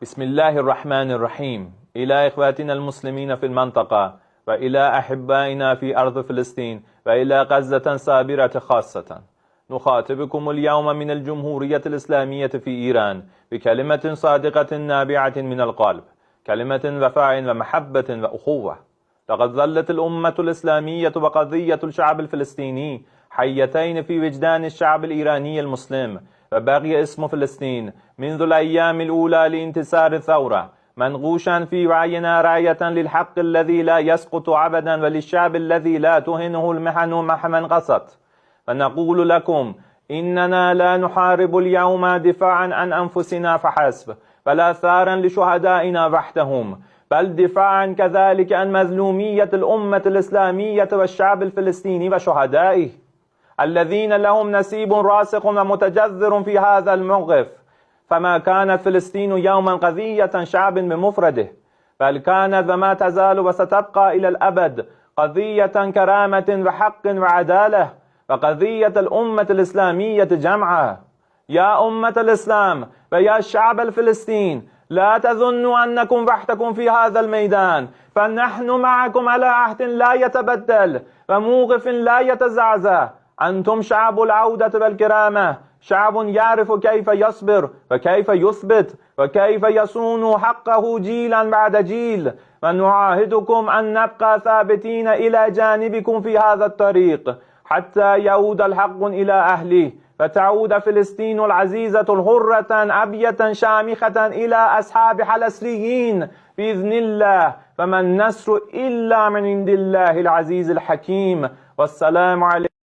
بسم الله الرحمن الرحيم. إلى إخواتنا المسلمين في المنطقة، وإلى أحبائنا في أرض فلسطين، وإلى غزة صابرة خاصة، نخاطبكم اليوم من الجمهورية الإسلامية في إيران بكلمة صادقة نابعة من القلب، كلمة وفاء ومحبة وأخوة. لقد ظلت الأمة الإسلامية وقضية الشعب الفلسطيني حيتين في وجدان الشعب الإيراني المسلم، وبقي اسم فلسطين منذ الأيام الأولى لانتصار الثورة منغوشا في وعينا راية للحق الذي لا يسقط أبدا، وللشعب الذي لا تهنه المحن مهما قست. فنقول لكم إننا لا نحارب اليوم دفاعا عن أنفسنا فحسب، ولا ثارا لشهدائنا وحدهم، بل دفاعا كذلك عن مظلومية الأمة الإسلامية والشعب الفلسطيني وشهدائه الذين لهم نصيب راسخ ومتجذر في هذا الموقف. فما كانت فلسطين يوما قضية شعب بمفرده، بل كانت وما تزال وستبقى إلى الأبد قضية كرامة وحق وعدالة، وقضية الأمة الإسلامية جمعاء. يا أمة الإسلام ويا شعب الفلسطين، لا تظنوا أنكم وحدكم في هذا الميدان، فنحن معكم على عهد لا يتبدل وموقف لا يتزعزع. أنتم شعب العودة والكرامة، شعب يعرف كيف يصبر وكيف يثبت وكيف يصون حقه جيلا بعد جيل، ونعاهدكم أن نبقى ثابتين إلى جانبكم في هذا الطريق حتى يعود الحق إلى أهله، فتعود فلسطين العزيزة الحرة أبية شامخة إلى أصحابها الأسريين بإذن الله. فما النصر إلا من عند الله العزيز الحكيم. والسلام عليكم.